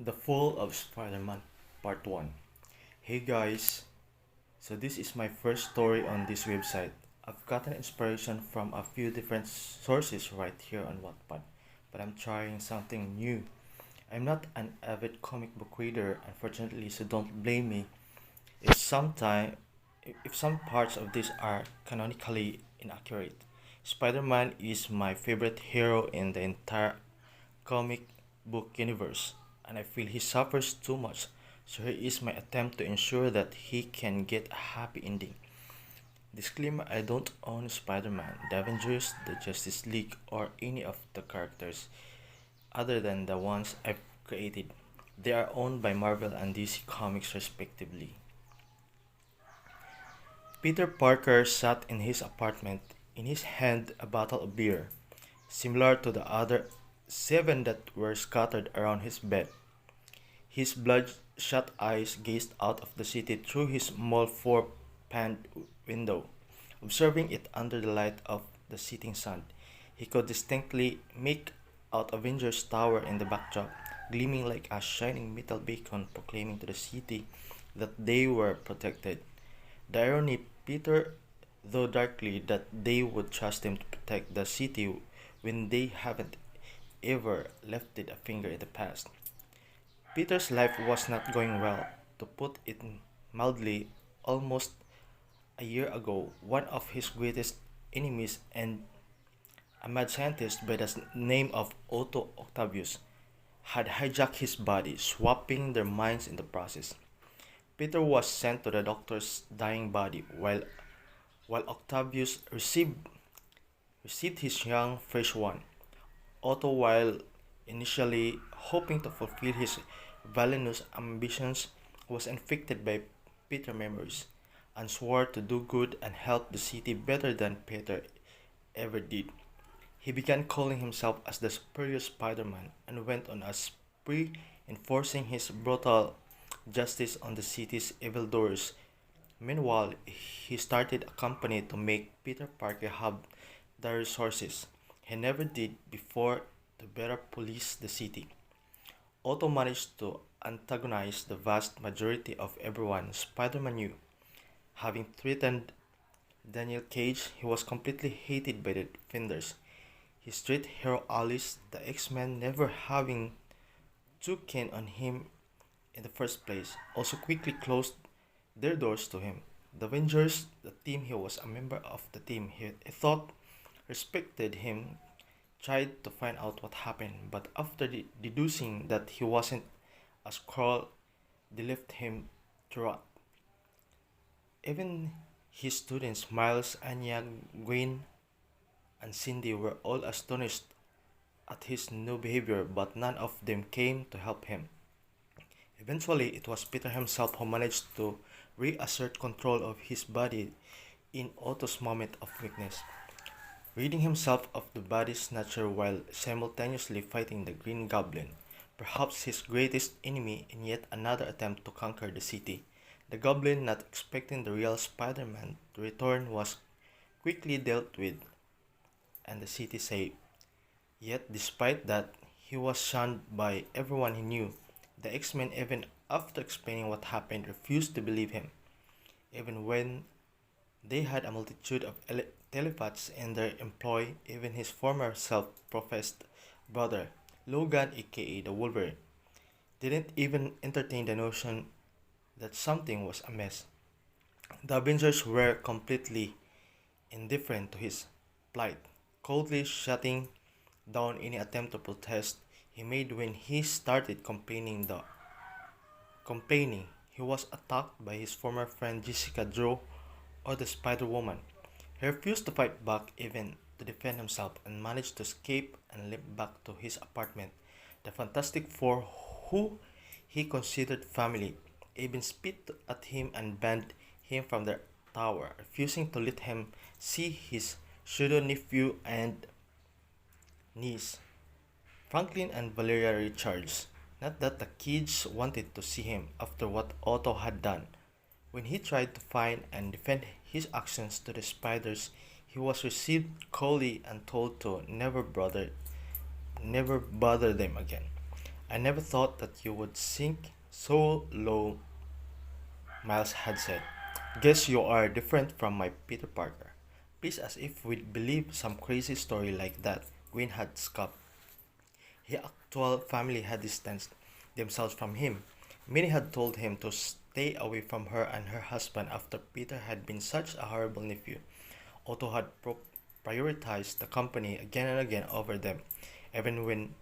The Fall of Spiderman Part 1. Hey guys, so this is my first story on this website. I've gotten inspiration from a few different sources right here on Wattpad, but I'm trying something new. I'm not an avid comic book reader, unfortunately, so don't blame me if sometime if some parts of this are canonically inaccurate. Spider-Man is my favorite hero in the entire comic book universe, and I feel he suffers too much. So here is my attempt to ensure that he can get a happy ending. Disclaimer: I don't own Spider Man, the Avengers, the Justice League, or any of the characters other than the ones I've created. They are owned by Marvel and DC Comics, respectively. Peter Parker sat in his apartment, in his hand a bottle of beer, similar to the other seven that were scattered around his bed. His bloodshot eyes gazed out of the city through his small four-paned window, observing it under the light of the setting sun. He could distinctly make out Avengers Tower in the backdrop, gleaming like a shining metal beacon proclaiming to the city that they were protected. The irony, Peter thought darkly that they would trust him to protect the city when they haven't ever lifted a finger in the past. Peter's life was not going well. To put it mildly, almost a year ago, one of his greatest enemies and a mad scientist by the name of Otto Octavius had hijacked his body, swapping their minds in the process. Peter was sent to the doctor's dying body while Octavius received his young, fresh one. Otto, while initially hoping to fulfill his villainous ambitions, was infected by Peter memories and swore to do good and help the city better than Peter ever did. He began calling himself as the superior Spider-Man and went on a spree enforcing his brutal justice on the city's evildoers. Meanwhile, he started a company to make Peter Parker have the resources he never did before to better police the city. Otto managed to antagonize the vast majority of everyone Spider-Man knew. Having threatened Daniel Cage, he was completely hated by the Defenders. His street hero Alice, the X-Men, never having too keen on him in the first place, also quickly closed their doors to him. The Avengers, the team he was a member of, the team he thought respected him, tried to find out what happened, but after deducing that he wasn't a Skrull, they left him to rot. Even his students, Miles, Anya, Gwen, and Cindy, were all astonished at his new behavior, but none of them came to help him. Eventually, it was Peter himself who managed to reassert control of his body in Otto's moment of weakness, ridding himself of the body's nature while simultaneously fighting the Green Goblin, perhaps his greatest enemy in yet another attempt to conquer the city. The Goblin, not expecting the real Spider-Man to return, was quickly dealt with and the city saved. Yet, despite that, he was shunned by everyone he knew. The X-Men, even after explaining what happened, refused to believe him, even when they had a multitude of telepaths in their employ. Even his former self-professed brother, Logan aka the Wolverine, didn't even entertain the notion that something was amiss. The Avengers were completely indifferent to his plight, coldly shutting down any attempt to protest he made. When he started complaining he was attacked by his former friend Jessica Drew, or the Spider-Woman. He refused to fight back even to defend himself and managed to escape and leap back to his apartment. The Fantastic Four, who he considered family, even spit at him and banned him from their tower, refusing to let him see his pseudo nephew and niece, Franklin and Valeria Richards. Not that the kids wanted to see him after what Otto had done. When he tried to find and defend his actions to the spiders, he was received coldly and told to never bother them again. I never thought that you would sink so low, Miles had said. Guess you are different from my Peter Parker. Please, as if we'd believe some crazy story like that, Gwen had scoffed. His actual family had distanced themselves from him. Many had told him to stay away from her and her husband after Peter had been such a horrible nephew. Otto had prioritized the company again and again over them, even when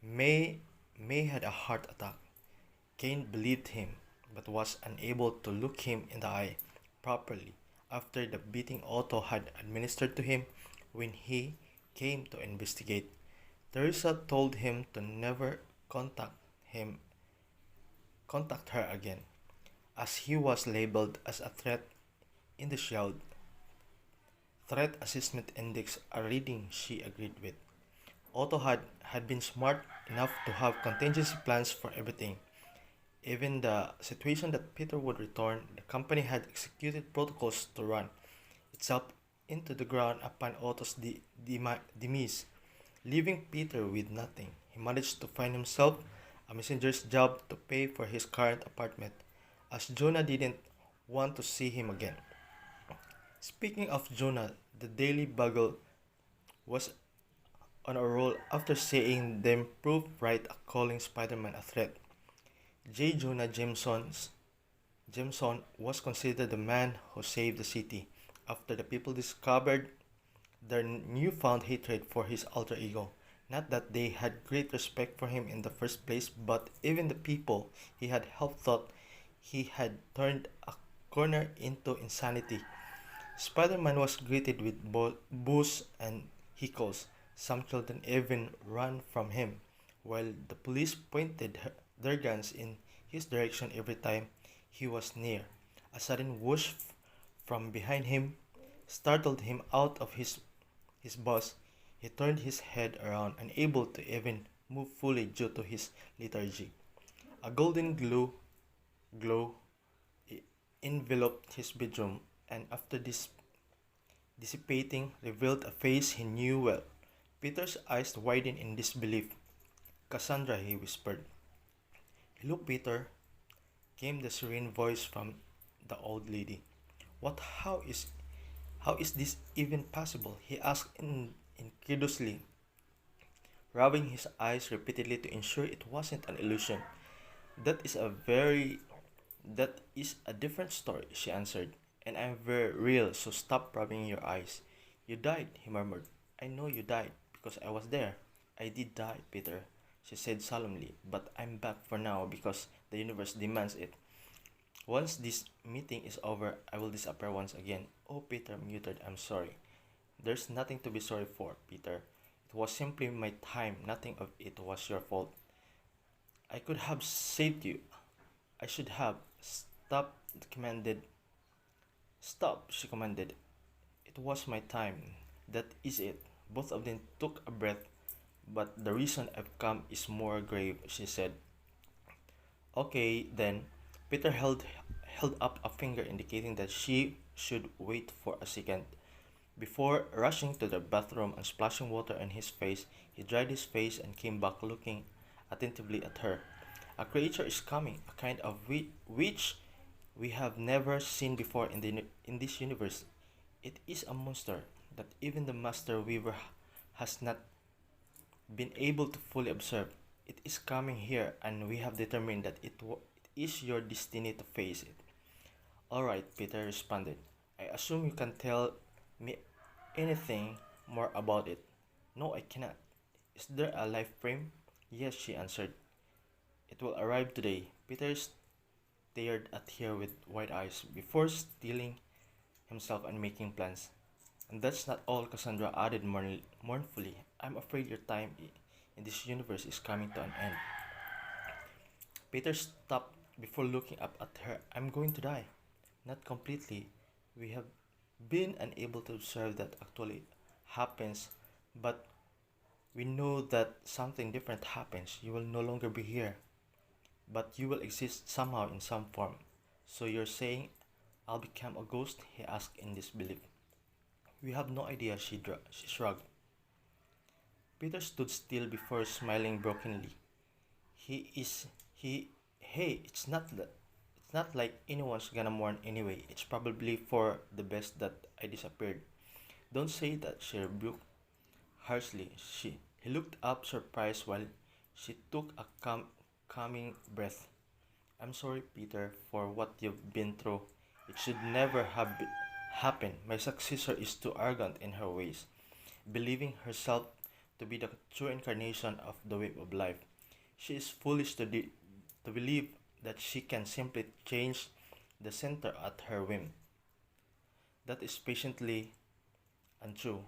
May May had a heart attack. Kane believed him, but was unable to look him in the eye properly after the beating Otto had administered to him when he came to investigate. Teresa told him to never him contact her again, as he was labeled as a threat in the Shield Threat Assessment Index, a reading she agreed with. Otto had been smart enough to have contingency plans for everything. Even the situation that Peter would return, the company had executed protocols to run itself into the ground upon Otto's demise, leaving Peter with nothing. He managed to find himself a messenger's job to pay for his current apartment, as Jonah didn't want to see him again. Speaking of Jonah, the Daily Bugle was on a roll after seeing them prove right calling Spider-Man a threat. J. Jonah Jameson was considered the man who saved the city after the people discovered their newfound hatred for his alter ego. Not that they had great respect for him in the first place, but even the people he had helped thought he had turned a corner into insanity. Spider-Man was greeted with boos and heckles. Some children even ran from him, while the police pointed their guns in his direction every time he was near. A sudden whoosh from behind him startled him out of his buzz. He turned his head around, unable to even move fully due to his lethargy. A golden glow enveloped his bedroom, and after this dissipating, revealed a face he knew well. Peter's eyes widened in disbelief. "Cassandra," he whispered. "Hello, Peter," came the serene voice from the old lady. "What? How is this even possible?" he asked incredulously, rubbing his eyes repeatedly to ensure it wasn't an illusion. "That is a very that is a different story," she answered, "and I'm very real, so stop rubbing your eyes." "You died," he murmured. "I know you died, because I was there." "I did die, Peter," she said solemnly, "but I'm back for now because the universe demands it. Once this meeting is over, I will disappear once again." "Oh," Peter muttered, "I'm sorry." "There's nothing to be sorry for, Peter. It was simply my time. Nothing of it was your fault. I could have saved you. I should have." Commanded. "Stop," she commanded. "It was my time. That is it." Both of them took a breath. "But the reason I've come is more grave," she said. "Okay, then." Peter held up a finger indicating that she should wait for a second. Before rushing to the bathroom and splashing water on his face, he dried his face and came back looking attentively at her. "A creature is coming, a kind of witch we have never seen before in this universe. It is a monster that even the Master Weaver has not been able to fully observe. It is coming here, and we have determined that it is your destiny to face it." "All right," Peter responded. "I assume you can tell me anything more about it." "No, I cannot." "Is there a life frame?" "Yes," she answered. "It will arrive today." Peter stared at her with wide eyes before steeling himself and making plans. "And that's not all," Cassandra added mournfully. "I'm afraid your time in this universe is coming to an end." Peter stopped before looking up at her. "I'm going to die." "Not completely. We have been unable to observe that actually happens, but we know that something different happens. You will no longer be here, but you will exist somehow in some form." "So you're saying I'll become a ghost?" he asked in disbelief. "We have no idea," she shrugged. Peter stood still before smiling brokenly. He is he hey, it's not like anyone's gonna mourn anyway. It's probably for the best that I disappeared. Don't say that, she rebuked harshly. He looked up surprised while she took a calming breath. I'm sorry, Peter, for what you've been through. It should never have happened. My successor is too arrogant in her ways, believing herself to be the true incarnation of the wave of life. She is foolish to believe that she can simply change the center at her whim. That is patiently untrue.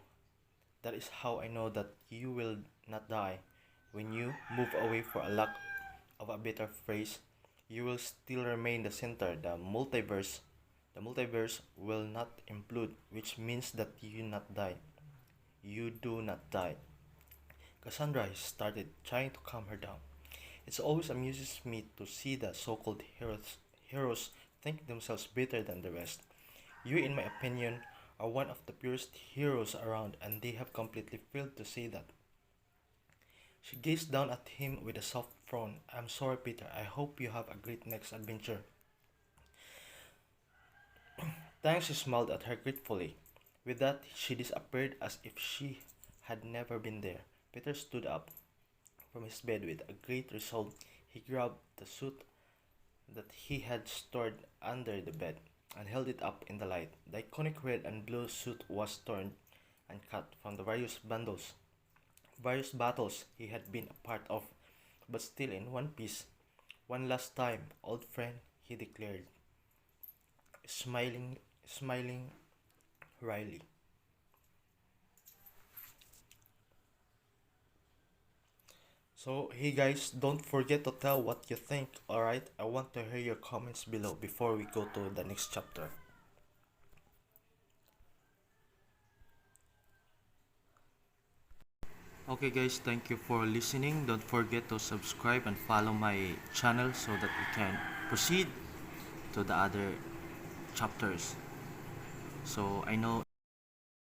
That is how I know that you will not die. When you move away for a lack of a better phrase, you will still remain the center. The multiverse will not implode, which means that you not die. You do not die. Cassandra started trying to calm her down. It always amuses me to see the so-called heroes think themselves better than the rest. You, in my opinion, are one of the purest heroes around, and they have completely failed to see that. She gazed down at him with a soft frown. I'm sorry, Peter. I hope you have a great next adventure. Thanks, she smiled at her gratefully. With that, she disappeared as if she had never been there. Peter stood up from his bed with a great resolve. He grabbed the suit that he had stored under the bed and held it up in the light. The iconic red and blue suit was torn and cut from the various battles he had been a part of, but still in one piece. One last time, old friend, he declared, smiling wryly. So, hey guys, don't forget to tell what you think, alright? I want to hear your comments below before we go to the next chapter. Okay guys, thank you for listening. Don't forget to subscribe and follow my channel so that we can proceed to the other chapters. So I know